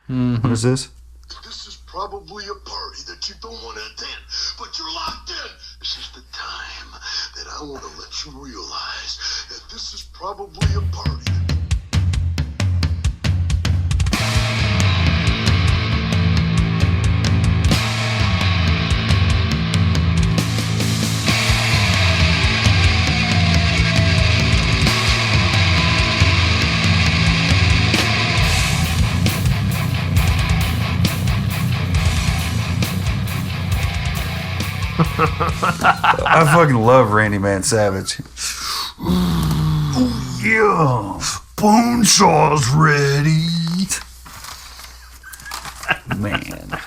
Mm-hmm. What is this? This is probably a party that you don't want to attend, but you're locked in. This is the time that I want to let you realize that this is probably a party. I fucking love Randy Man Savage. Oh, yeah. Bonesaw's ready. Man.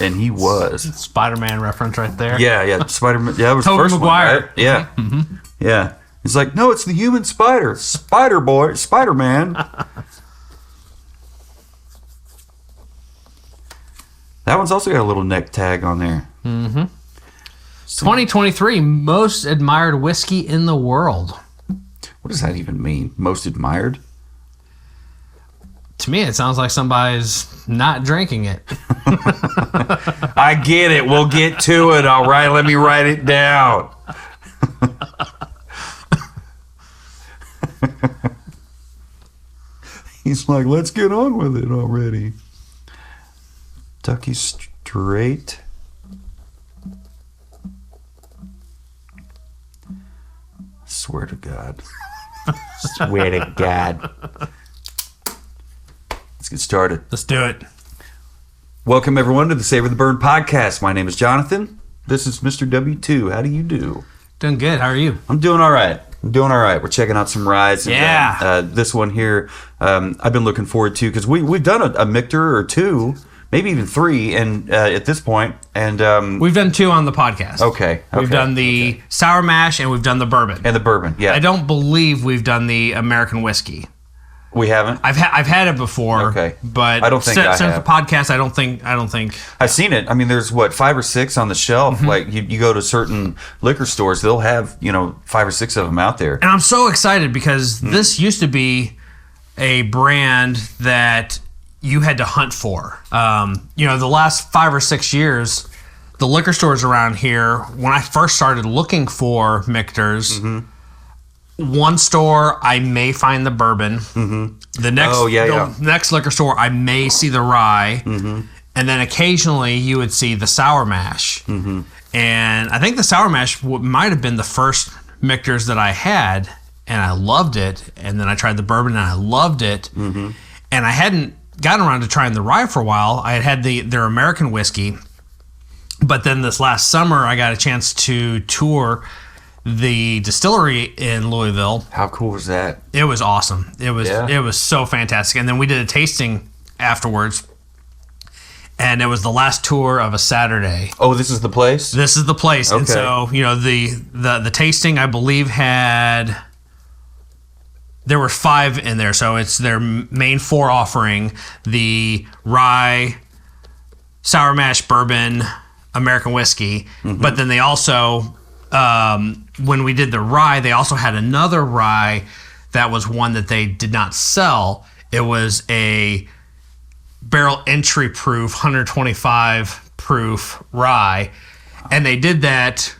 And he was. Spider-Man reference right there. Yeah. Spider-Man. Yeah, that was the Tobey first Maguire. one, right? Yeah. Mm-hmm. Yeah. He's like, no, it's the human spider. Spider-Boy. Spider-Man. That one's also got a little neck tag on there. Mm-hmm. 2023 most admired whiskey in the world. What does that even mean? Most admired? To me, it sounds like somebody's not drinking it. I get it. We'll get to it. All right. Let me write it down. He's like, let's get on with it already. Kentucky Straight. Swear to God. Swear to God. Let's get started. Let's do it. Welcome, everyone, to the Savor the Burn podcast. My name is Jonathan. This is Mr. W2. How do you do? Doing good. How are you? I'm doing all right. We're checking out some ryes. Yeah. And, this one here, I've been looking forward to because we've done a Michter or two, maybe even three, and at this point, and we've done two on the podcast. Okay. We've done the sour mash and we've done the bourbon. And the bourbon, yeah. I don't believe we've done the American whiskey. We haven't. I've had it before. Okay. But I don't think I since have. the podcast, I don't think. I've seen it. I mean, there's 5 or 6 on the shelf. Mm-hmm. Like you go to certain liquor stores, they'll have 5 or 6 of them out there. And I'm so excited because this used to be a brand that you had to hunt for. The last 5 or 6 years, the liquor stores around here, when I first started looking for Michters, one store I may find the bourbon. Mm-hmm. The next liquor store I may see the rye, and then occasionally you would see the sour mash. Mm-hmm. And I think the sour mash might have been the first Michters that I had, and I loved it. And then I tried the bourbon and I loved it. Mm-hmm. And I hadn't gotten around to trying the rye for a while. I had their American whiskey, but then this last summer I got a chance to tour the distillery in Louisville. How cool was that? It was awesome. It was so fantastic. And then we did a tasting afterwards, and it was the last tour of a Saturday. Oh, this is the place? This is the place. Okay. And so, the tasting, I believe, there were 5 in there. So it's their main 4 offering: the rye, sour mash, bourbon, American whiskey. Mm-hmm. But then they also, when we did the rye, they also had another rye that was one that they did not sell. It was a barrel entry proof, 125 proof rye. And they did that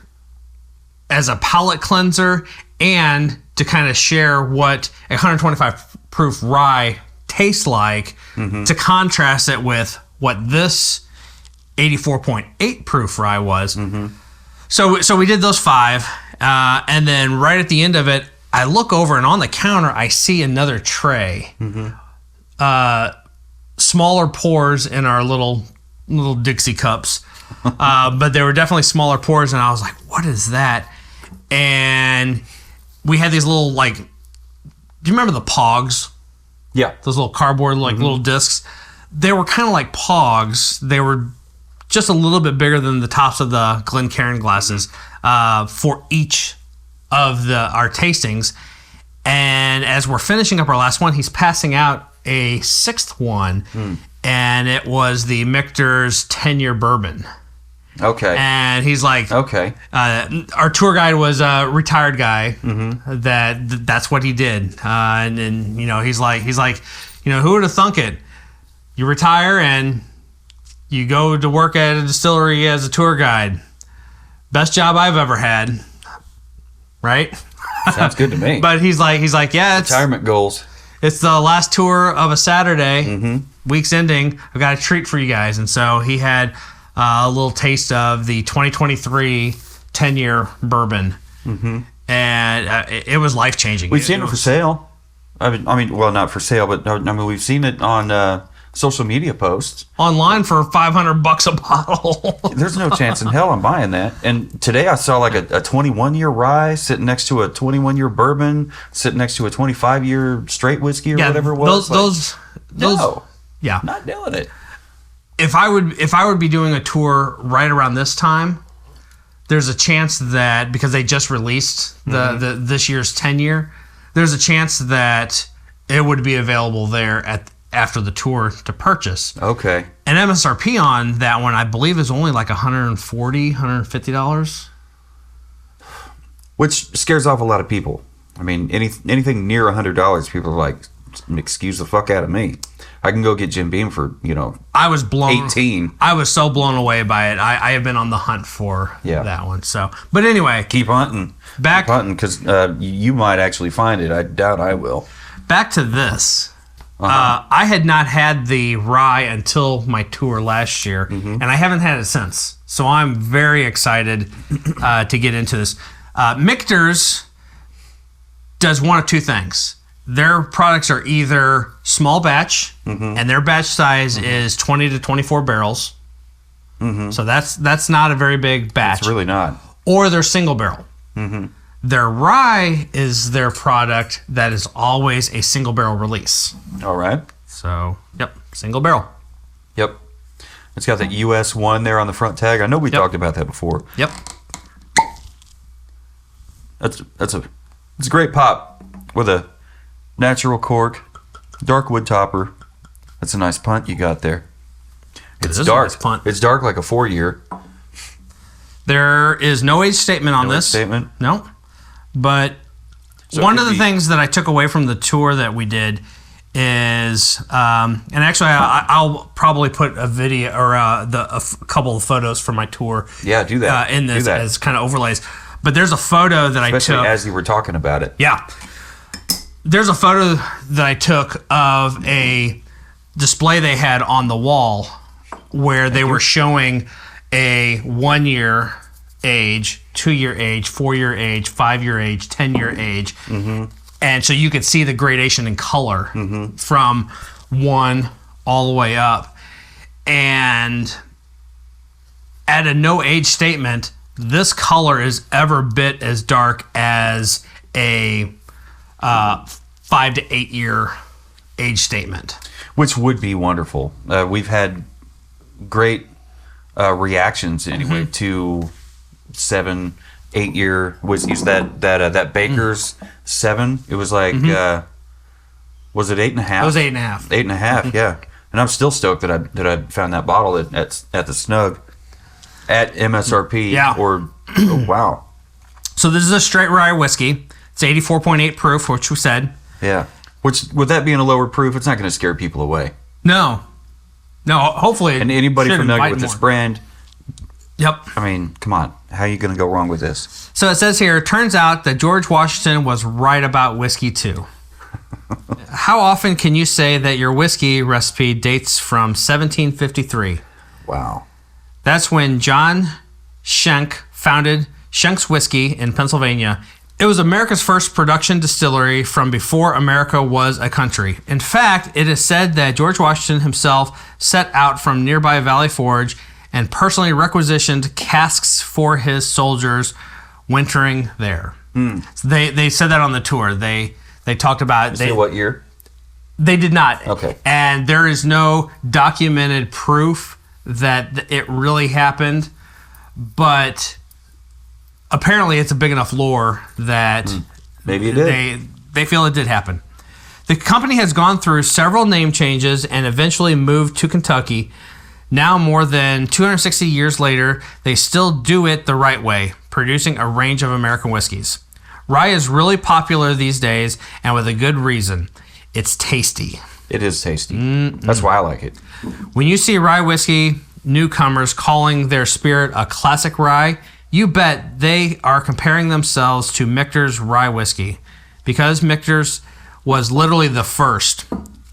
as a palate cleanser and to kind of share what a 125 proof rye tastes like, to contrast it with what this 84.8 proof rye was. Mm-hmm. So we did those 5, and then right at the end of it, I look over and on the counter I see another tray, smaller pours in our little Dixie cups, but they were definitely smaller pours, and I was like, "What is that?" And we had these little do you remember the Pogs? Yeah, those little cardboard little discs. They were kind of like Pogs. They were just a little bit bigger than the tops of the Glencairn glasses for each of our tastings. And as we're finishing up our last one, he's passing out a 6th one, and it was the Michter's 10-year bourbon. Okay. And he's like, okay. Our tour guide was a retired guy. That's what he did. And he's like, who would have thunk it? you retire and you go to work at a distillery as a tour guide. Best job I've ever had, right? Sounds good to me. But he's like, yeah, retirement goals. It's the last tour of a Saturday, week's ending. I've got a treat for you guys. And so he had a little taste of the 2023 10-year bourbon. And it was life-changing. We've seen it for sale. I mean, well, not for sale, but I mean, we've seen it on social media posts. Online for $500 a bottle. There's no chance in hell I'm buying that. And today I saw like a 21-year rye sitting next to a 21-year bourbon, sitting next to a 25-year straight whiskey or whatever it was. Those, yeah, not doing it. If I would be doing a tour right around this time, there's a chance that because they just released the this year's 10-year, there's a chance that it would be available there after the tour to purchase. Okay. And MSRP on that one, I believe, is only like $140, $150. Which scares off a lot of people. I mean, anything near $100, people are like, excuse the fuck out of me. I can go get Jim Beam for, I was blown 18. I was so blown away by it. I have been on the hunt for that one. So, but anyway, keep hunting. Keep hunting because you might actually find it. I doubt I will. Back to this. I had not had the rye until my tour last year, and I haven't had it since. So I'm very excited to get into this. Michter's does one of two things. Their products are either small batch, and their batch size is 20 to 24 barrels. So that's not a very big batch. It's really not. Or they're single barrel. Their rye is their product that is always a single barrel release. All right. So, yep, single barrel. Yep. It's got that US 1 there on the front tag. I know we talked about that before. Yep. It's a great pop with a natural cork, dark wood topper. That's a nice punt you got there. It's dark. Nice punt. It's dark like a 4-year. There is no age statement on this. Statement? No. But so one of the things that I took away from the tour that we did is, and actually I'll probably put a video or a couple of photos from my tour. Yeah, do that. In this as kind of overlays. But there's a photo that Especially I took. as you were talking about it. Yeah. There's a photo that I took of a display they had on the wall where they were showing a 1-year age, 2-year age, 4-year age, 5-year age, 10-year age. And so you could see the gradation in color from 1 all the way up. And at a no age statement, this color is ever bit as dark as a 5 to 8 year age statement. Which would be wonderful. We've had great reactions anyway to 7, 8 year whiskeys. That Baker's 7. It was like was it 8.5? It was 8.5. 8.5, yeah. And I'm still stoked that I found that bottle at the Snug at MSRP. Yeah. Or oh, wow. So this is a straight rye whiskey. It's 84.8 proof, which we said. Yeah. Which, with that being a lower proof, it's not going to scare people away. No, hopefully. And anybody should familiar invite with more. this brand, Yep. I mean, come on. How are you going to go wrong with this? So it says here, turns out that George Washington was right about whiskey too. How often can you say that your whiskey recipe dates from 1753? Wow. That's when John Schenck founded Schenk's Whiskey in Pennsylvania. It was America's first production distillery from before America was a country. In fact, it is said that George Washington himself set out from nearby Valley Forge and personally requisitioned casks for his soldiers wintering there. So they said that on the tour. They talked about Say what year? They did not. Okay. And there is no documented proof that it really happened, but apparently it's a big enough lore that Maybe it did. they feel it did happen. The company has gone through several name changes and eventually moved to Kentucky. Now, more than 260 years later, they still do it the right way, producing a range of American whiskeys. Rye is really popular these days, and with a good reason. It's tasty. It is tasty. That's why I like it. When you see rye whiskey newcomers calling their spirit a classic rye, you bet they are comparing themselves to Michter's rye whiskey, because Michter's was literally the first.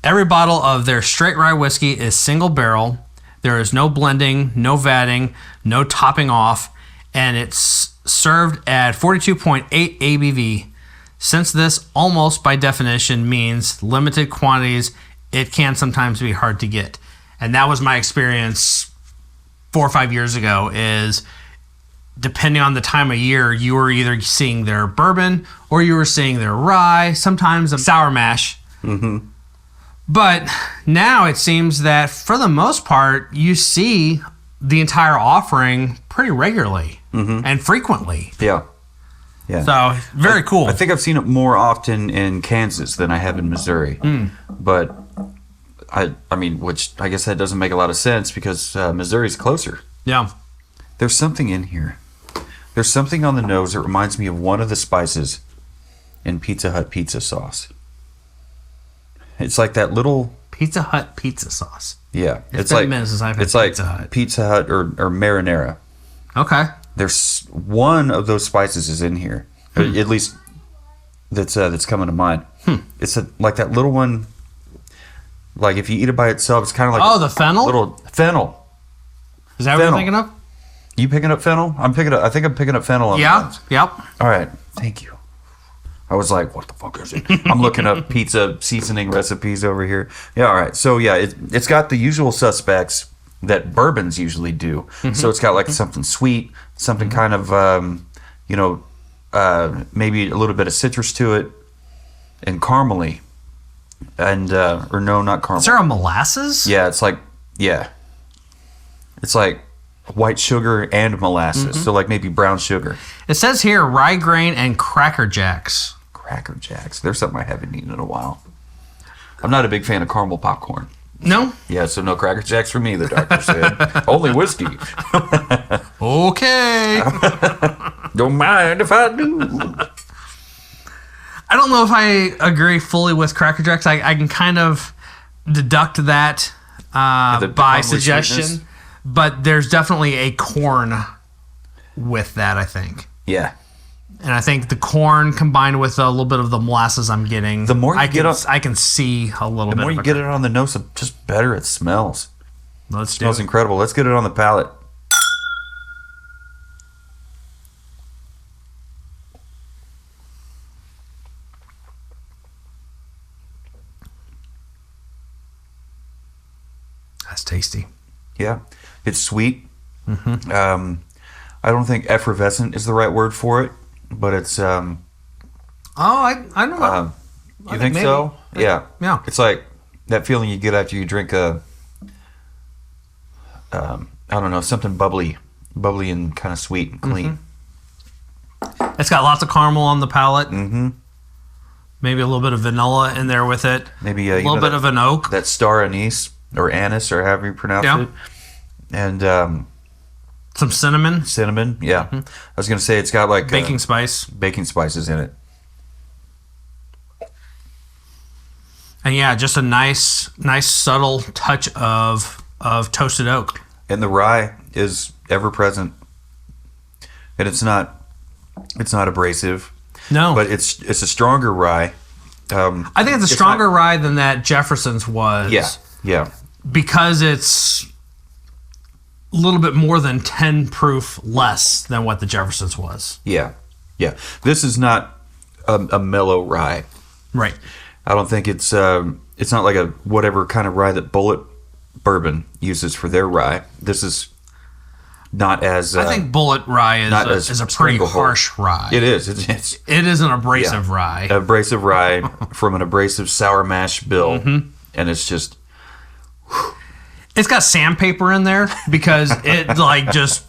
Every bottle of their straight rye whiskey is single barrel. There is no blending, no vatting, no topping off, and it's served at 42.8 ABV. Since this almost by definition means limited quantities, it can sometimes be hard to get. And that was my experience 4 or 5 years ago, is depending on the time of year, you were either seeing their bourbon or you were seeing their rye, sometimes a sour mash. Mm-hmm. But now it seems that for the most part, you see the entire offering pretty regularly and frequently. Yeah. Yeah. So very cool. I think I've seen it more often in Kansas than I have in Missouri. But I mean, which I guess that doesn't make a lot of sense because Missouri's closer. Yeah. There's something in here. There's something on the nose that reminds me of one of the spices in Pizza Hut pizza sauce. It's like that little Pizza Hut pizza sauce. Yeah, It's been a minute since I've had Pizza Hut. Pizza Hut or marinara. Okay. There's one of those spices is in here, at least that's coming to mind. It's like that little one. Like if you eat it by itself, it's kind of like the fennel. Little fennel. Is that what you're thinking of? You picking up fennel? I think I'm picking up fennel. On Yeah. Yep. All right. Thank you. I was like, what the fuck is it? I'm looking up pizza seasoning recipes over here. Yeah, all right. So, yeah, it's got the usual suspects that bourbons usually do. So it's got like something sweet, something kind of, maybe a little bit of citrus to it, and caramely. And, or no, not caramel. Is there a molasses? Yeah, it's like white sugar and molasses. So like maybe brown sugar. It says here rye grain and Cracker Jacks. Cracker Jacks. There's something I haven't eaten in a while. I'm not a big fan of caramel popcorn. No? Yeah, so no Cracker Jacks for me, the doctor said. Only whiskey. Okay. Don't mind if I do. I don't know if I agree fully with Cracker Jacks. I can kind of deduct that by suggestion. Sweetness. But there's definitely a corn with that, I think. Yeah. And I think the corn combined with a little bit of the molasses I'm getting, The more you I get can see a little bit. The more you get it on the nose, the just better it smells. Let's It do smells it. incredible. Let's get it on the palate. That's tasty. Yeah. It's sweet. I don't think effervescent is the right word for it, but it's Oh, I don't know. you think maybe. so? Yeah. Yeah. It's like that feeling you get after you drink I don't know, something bubbly and kind of sweet and clean. It's got lots of caramel on the palate. Maybe a little bit of vanilla in there with it. Maybe a little bit of an oak. That star anise or anise or however you pronounce it. And Some cinnamon. cinnamon. Yeah. I was going to say it's got like Baking spice. baking spices in it. And yeah, just a nice subtle touch of toasted oak. And the rye is ever present. And it's not abrasive, No. but it's a stronger rye. I think it's a stronger rye than that Jefferson's was. Yeah. Because it's a little bit more than 10 proof less than what the Jefferson's was. Yeah. This is not a mellow rye. Right. I don't think it's not like a whatever kind of rye that Bullet Bourbon uses for their rye. This is not as. I think Bullet Rye is a pretty harsh rye. It is. It is an abrasive rye. Abrasive rye from an abrasive sour mash bill, and it's just. It's got sandpaper in there because it like just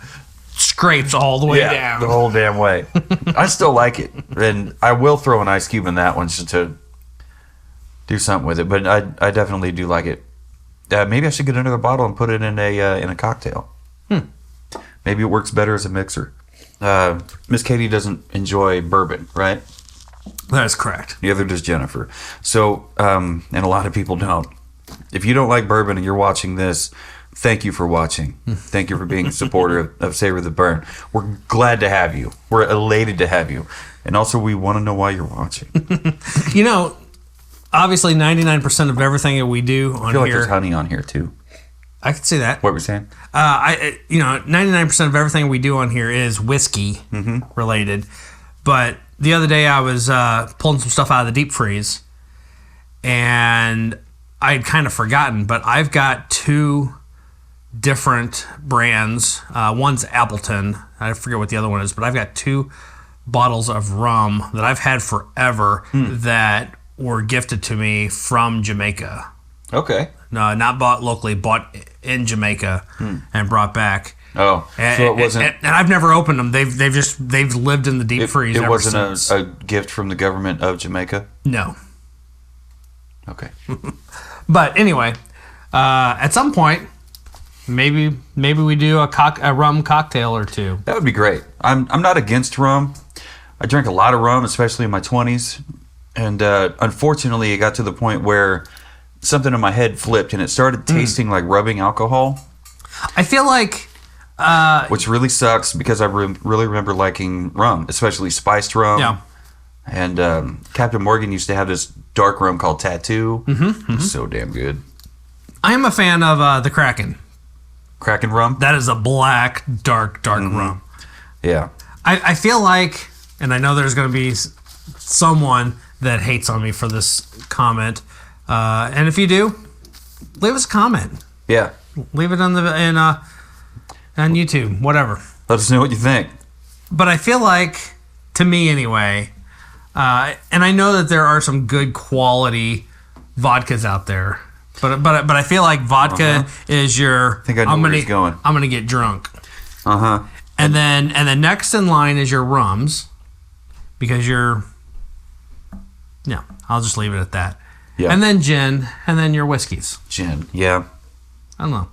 scrapes all the way down. The whole damn way. I still like it, and I will throw an ice cube in that one just to do something with it. But I definitely do like it. Maybe I should get another bottle and put it in a cocktail. Maybe it works better as a mixer. Miss Katie doesn't enjoy bourbon, right? That's correct. The other does Jennifer. So, and a lot of people don't. If you don't like bourbon and you're watching this, thank you for watching. Thank you for being a supporter of Savor the Burn. We're glad to have you. We're elated to have you. And also, we want to know why you're watching. You know, obviously 99% of everything that we do on I feel like here... there's honey on here, too. I can see that. What were you saying? 99% of everything we do on here is whiskey related. But the other day I was pulling some stuff out of the deep freeze, and I'd kind of forgotten, but I've got 2 different brands. One's Appleton. I forget what the other one is, but I've got 2 bottles of rum that I've had forever that were gifted to me from Jamaica. Okay. No, not bought locally, bought in Jamaica and brought back. Oh, so it wasn't... And I've never opened them. They've lived in the deep freeze ever since. It wasn't a gift from the government of Jamaica? No. Okay. But anyway, at some point, maybe we do a rum cocktail or 2. That would be great. I'm not against rum. I drank a lot of rum, especially in my 20s. And unfortunately, it got to the point where something in my head flipped and it started tasting like rubbing alcohol. I feel like... which really sucks because I really remember liking rum, especially spiced rum. Yeah. And Captain Morgan used to have this dark rum called Tattoo. So damn good. I am a fan of the Kraken. Kraken rum? That is a black, dark rum. Yeah. I feel like, and I know there's going to be someone that hates on me for this comment, and if you do, leave us a comment. Yeah. Leave it on YouTube, whatever. Let us know what you think. But I feel like, to me anyway, and I know that there are some good quality vodkas out there, but I feel like vodka is your... I think I know where he's going. I'm gonna get drunk. Uh-huh. And then next in line is your rums, because you're... Yeah, I'll just leave it at that. Yeah. And then gin, and then your whiskeys. Gin, yeah. I don't know.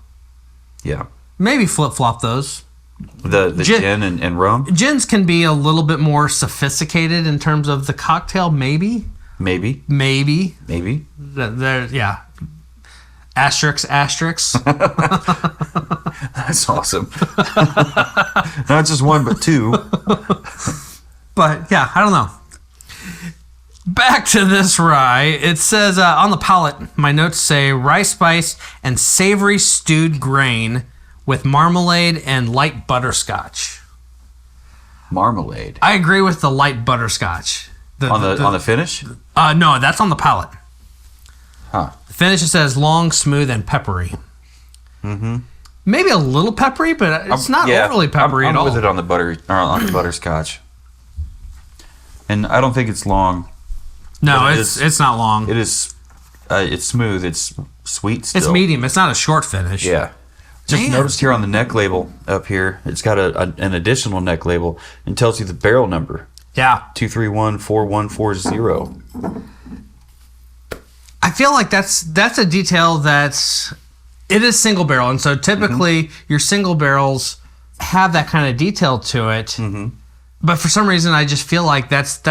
Yeah. Maybe flip-flop those. The gin and rum? Gins can be a little bit more sophisticated in terms of the cocktail, maybe. Maybe. Yeah. Asterix. That's awesome. Not just one, but 2. But, yeah, I don't know. Back to this rye. It says, on the palate, my notes say, rye spice and savory stewed grain with marmalade and light butterscotch. Marmalade? I agree with the light butterscotch. On the finish? No, that's on the palate. Huh. The finish, it says long, smooth, and peppery. Maybe a little peppery, but it's not overly peppery at all. I'm with it on the butterscotch. And I don't think it's long. No, it's not long. It is. It's smooth. It's sweet still. It's medium. It's not a short finish. Yeah. Just noticed here on the neck label up here, it's got an additional neck label and tells you the barrel number. Yeah. 2314140. I feel like that's a detail it is single barrel, and so typically your single barrels have that kind of detail to it. But for some reason, I just feel like that's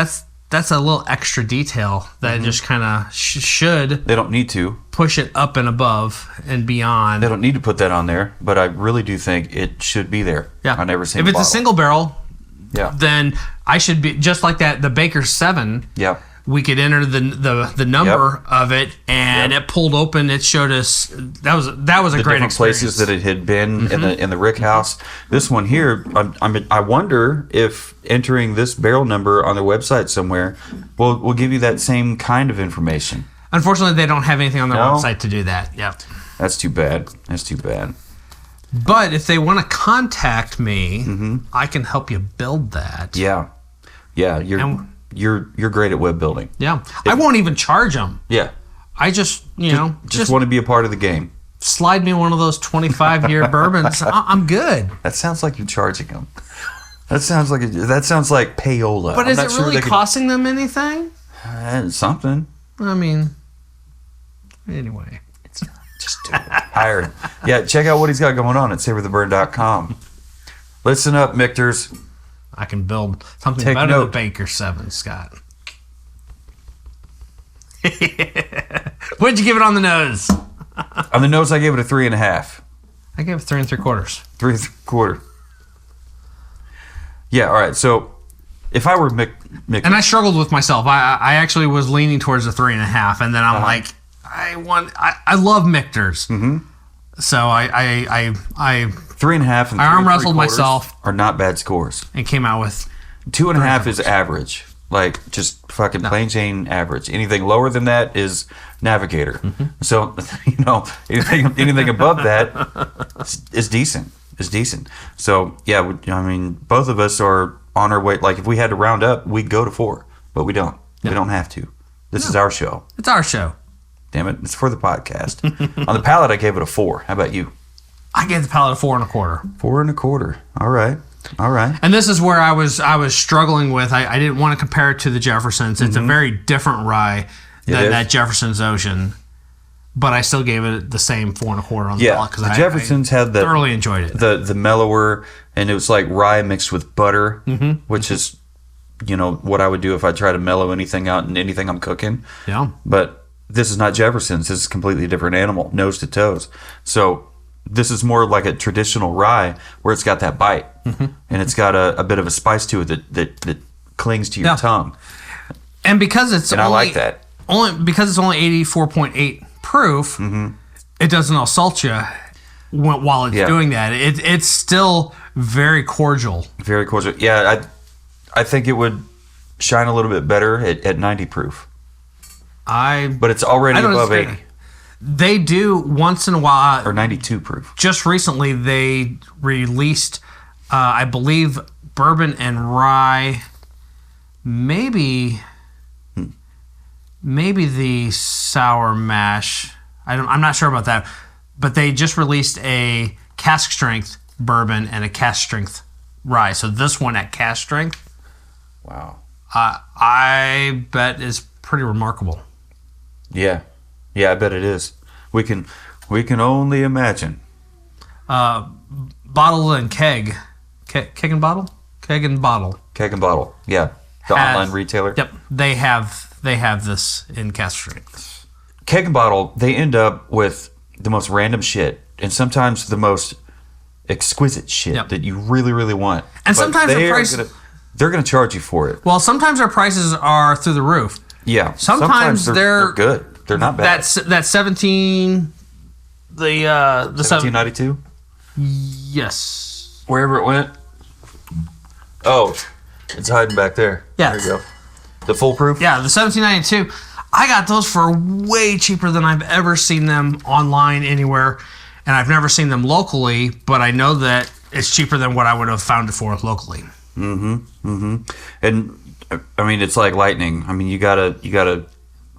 a little extra detail that just kind of should. They don't need to push it up and above and beyond. They don't need to put that on there, but I really do think it should be there. Yeah. On every single If it's bottle. a single barrel, yeah, then I should be just like that. The Baker's 7. Yeah. We could enter the number of it, and it pulled open. It showed us that was a great experience. Places that it had been in the Rick House. This one here, I wonder if entering this barrel number on their website somewhere will give you that same kind of information. Unfortunately, they don't have anything on their website to do that. Yep. That's too bad. But if they want to contact me, I can help you build that. Yeah. You're great at web building. Yeah. I won't even charge them. Yeah. I just want to be a part of the game. Slide me one of those 25-year bourbons. I'm good. That sounds like you're charging them. That sounds like payola. But is it really costing them anything? Something. I mean, anyway. It's not. Just do it. Hire him. Yeah, check out what he's got going on at savortheburn.com. Listen up, Michters. I can build something better than Baker 7, Scott. What'd you give it on the nose? On the nose, I gave it a 3.5. I gave it 3 3/4. 3 3/4. Yeah, all right. So if I were Mick, And I struggled with myself. I actually was leaning towards a 3.5, and then I'm like, I love Michters. Mm-hmm. So I 3.5 and I arm 3 wrestled 3/4 myself are not bad scores. and came out with 2.5 is average, like just fucking plain Jane average. Anything lower than that is navigator. Mm-hmm. So anything above that is decent. Is decent. So yeah, I mean, both of us are on our way. Like if we had to round up, we'd go to 4, but we don't. We don't have to. This is our show. It's our show. Damn it! It's for the podcast. On the palate, I gave it a 4. How about you? I gave the palate a 4 1/4. 4 1/4. All right. All right. And this is where I was struggling with. I didn't want to compare it to the Jeffersons. It's a very different rye than that Jefferson's Ocean. But I still gave it the same 4 1/4 on the palate because the Jeffersons had the thoroughly enjoyed it. The mellower, and it was like rye mixed with butter, which is, what I would do if I try to mellow anything out in anything I'm cooking. Yeah. But this is not Jefferson's. This is a completely different animal, nose to toes. So this is more like a traditional rye where it's got that bite, and it's got a bit of a spice to it that clings to your tongue. And because it's I like that. Because it's only 84.8 proof, it doesn't assault you while it's doing that. It's still very cordial. Very cordial. Yeah, I think it would shine a little bit better at 90 proof. But it's already above 80. They do once in a while. Or 92 proof. Just recently, they released, I believe, bourbon and rye. Maybe the sour mash. I'm not sure about that. But they just released a cask strength bourbon and a cask strength rye. So this one at cask strength. Wow. I bet is pretty remarkable. Yeah, I bet it is. We can only imagine. Bottle and keg and bottle. Keg and bottle. Yeah, the online retailer. Yep, they have this in cask strength. Keg and bottle. They end up with the most random shit, and sometimes the most exquisite shit that you really, really want. And sometimes they're gonna charge you for it. Well, sometimes their prices are through the roof. Yeah. Sometimes they're good. They're not bad. That 17. The 1792. Yes. Wherever it went. Oh, it's hiding back there. Yeah. There you go. The full proof. Yeah, the 1792. I got those for way cheaper than I've ever seen them online anywhere, and I've never seen them locally. But I know that it's cheaper than what I would have found it for locally. And I mean, it's like lightning. I mean, you gotta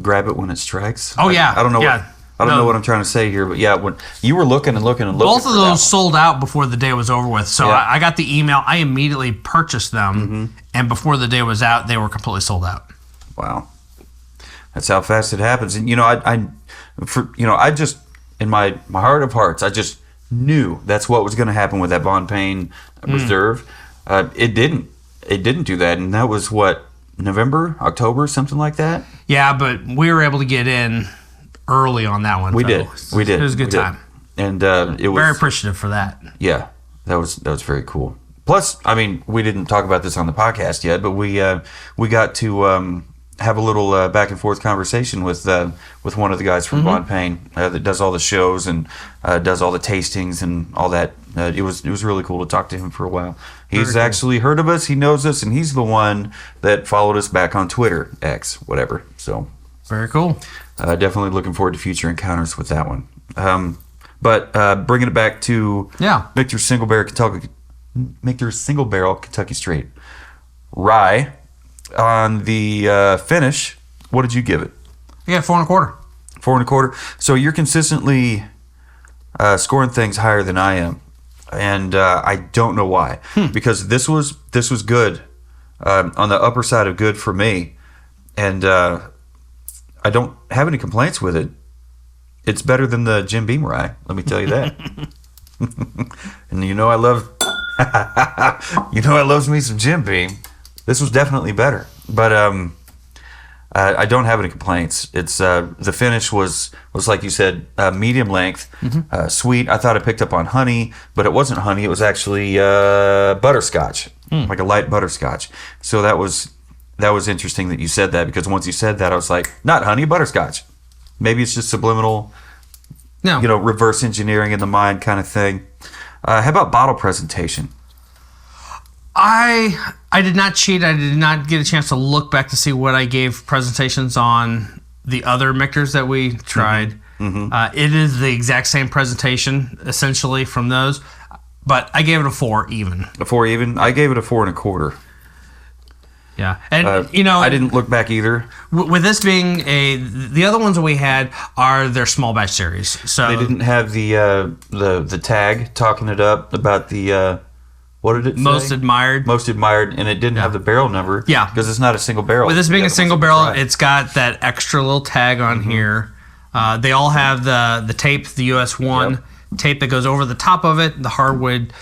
grab it when it strikes. Oh yeah. I don't know. I don't know what I'm trying to say here, but yeah, when you were looking and looking. Both of those sold out before the day was over with. So I got the email. I immediately purchased them, and before the day was out, they were completely sold out. Wow, that's how fast it happens. And I just in my heart of hearts, I just knew that's what was going to happen with that Von Payne Reserve. It didn't do that, and that was what, November, October, something like that. Yeah, but we were able to get in early on that one. We did. It was a good time, and it was very appreciative for that. Yeah, that was very cool. Plus, I mean, we didn't talk about this on the podcast yet, but we got to have a little back and forth conversation with one of the guys from Von Payne that does all the shows and does all the tastings and all that. It was really cool to talk to him for a while. He's actually heard of us, he knows us, and he's the one that followed us back on Twitter, X, whatever. So very cool. Definitely looking forward to future encounters with that one. But bringing it back to Michter Single Barrel Kentucky Straight Rye. On the finish, what did you give it? Yeah, 4 1/4. 4 1/4. So you're consistently scoring things higher than I am, and I don't know why. Because this was good, on the upper side of good for me, and I don't have any complaints with it. It's better than the Jim Beam Rye. Let me tell you that. And I love me some Jim Beam. This was definitely better, but I don't have any complaints. It's the finish was like you said, medium length, sweet. I thought I picked up on honey, but it wasn't honey. It was actually butterscotch, like a light butterscotch. So that was interesting that you said that, because once you said that, I was like, not honey, butterscotch. Maybe it's just subliminal, reverse engineering in the mind kind of thing. How about bottle presentation? I did not cheat. I did not get a chance to look back to see what I gave presentations on the other Michters that we tried. It is the exact same presentation, essentially, from those. But I gave it a 4 even. A 4 even? I gave it a 4 1/4. Yeah. And, I didn't look back either. With this being the other ones that we had are their small batch series. So they didn't have the tag talking it up about the... what did it say? Most admired. Most admired, and it didn't have the barrel number. Yeah. Because it's not a single barrel. With this being a single barrel, it's got that extra little tag on here. They all have the tape, the US 1 tape that goes over the top of it, the hardwood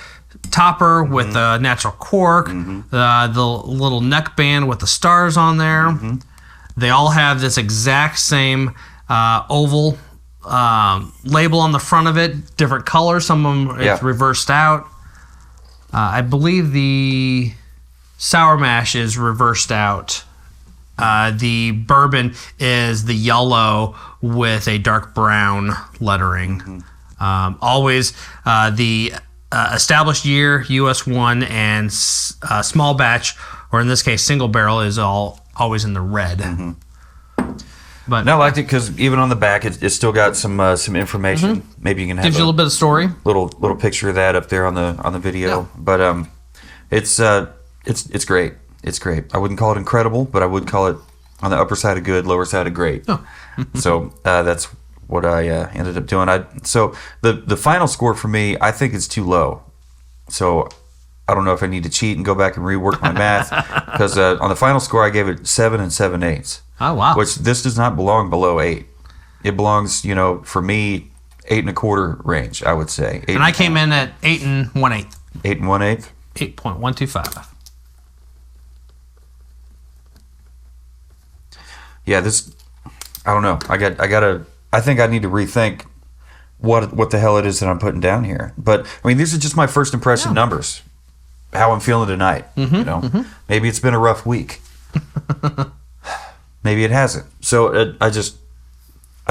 topper with the natural cork, the little neck band with the stars on there. They all have this exact same oval label on the front of it, different colors. Some of them it's reversed out. I believe the sour mash is reversed out. The bourbon is the yellow with a dark brown lettering. Always the established year, US 1, and small batch, or in this case, single barrel, is always in the red. But I liked it because even on the back, it's still got some information. Maybe you can have gives you a little bit of story. Little picture of that up there on the video. But it's great. It's great. I wouldn't call it incredible, but I would call it on the upper side of good, lower side of great. So that's what I ended up doing. So the final score for me, I think it's too low. So I don't know if I need to cheat and go back and rework my math, because on the final score I gave it 7 7/8. Oh wow! Which this does not belong below 8. It belongs, for me, 8 1/4 range, I would say. And I came in at 8 1/8. 8 1/8. 8.125. Yeah, this. I don't know. I think I need to rethink what the hell it is that I'm putting down here. But I mean, these are just my first impression numbers. How I'm feeling tonight. Maybe it's been a rough week. Maybe it hasn't. So I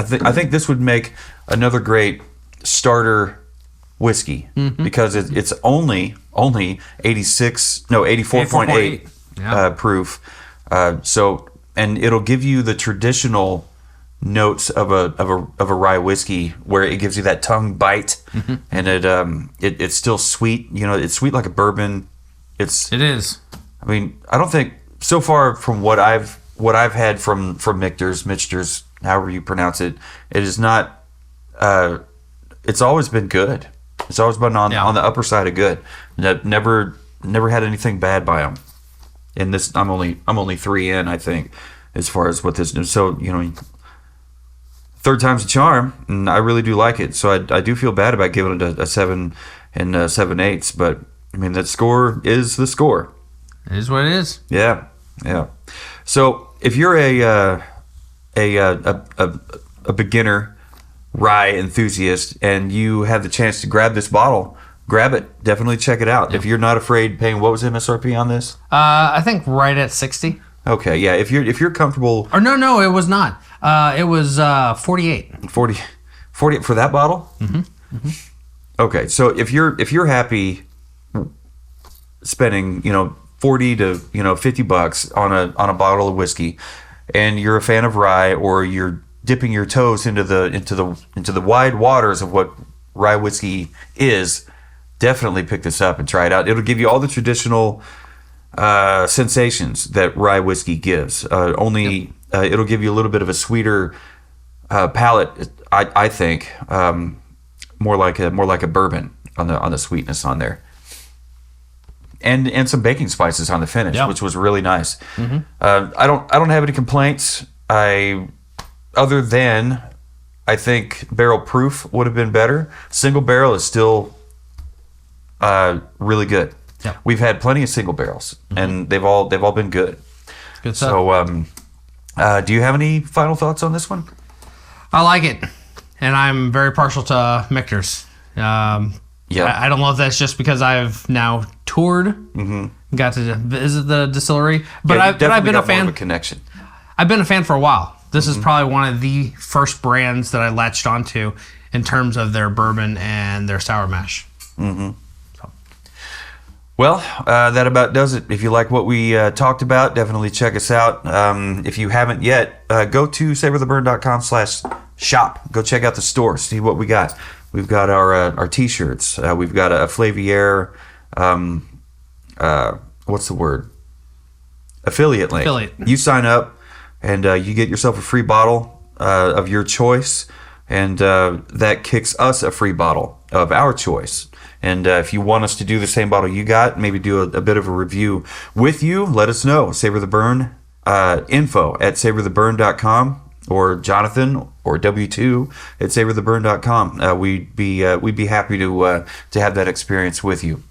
think this would make another great starter whiskey, because it's only 84.8 proof. And it'll give you the traditional notes of a rye whiskey, where it gives you that tongue bite, and it's still sweet. It's sweet like a bourbon. It is. I mean, I don't think so far from what I've had from Michters, however you pronounce it, it is not. It's always been good. It's always been on the upper side of good. Never had anything bad by them. And this, I'm only 3 in, I think, as far as what this is. So third time's a charm, and I really do like it. So I do feel bad about giving it a 7 7/8, but I mean, that score is the score. It is what it is. Yeah. So if you're a beginner rye enthusiast and you have the chance to grab this bottle, grab it. Definitely check it out. If you're not afraid paying, what was MSRP on this? I think right at 60. Okay, yeah. If you're comfortable, or no, it was not. It was 48. 40 for that bottle. Okay, so if you're happy spending, $40 to $50 on a bottle of whiskey, and you're a fan of rye, or you're dipping your toes into the wide waters of what rye whiskey is, definitely pick this up and try it out. It'll give you all the traditional sensations that rye whiskey gives. It'll give you a little bit of a sweeter palate, I think, more like a bourbon on the sweetness on there. And some baking spices on the finish, which was really nice. I don't have any complaints. Other than I think barrel proof would have been better. Single barrel is still really good. We've had plenty of single barrels, and they've all been good. Good stuff. So Do you have any final thoughts on this one? I like it, and I'm very partial to Michter's. I don't know if that's just because I've now toured, got to visit the distillery, but I've been a fan. More of a connection. I've been a fan for a while. This is probably one of the first brands that I latched onto in terms of their bourbon and their sour mash. Well, that about does it. If you like what we talked about, definitely check us out. If you haven't yet, go to savorthebourbon.com/shop. Go check out the store. See what we got. We've got our T-shirts. We've got a Flavier. What's the word? Affiliate link. You sign up, and you get yourself a free bottle of your choice, and that kicks us a free bottle of our choice. And if you want us to do the same bottle you got, maybe do a bit of a review with you, let us know. Savor the Burn, info at savortheburn.com, or Jonathan or W2 at savortheburn.com. We'd be happy to have that experience with you.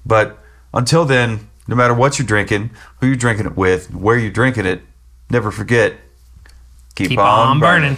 But until then, no matter what you're drinking, who you're drinking it with, where you're drinking it, never forget, keep on burning.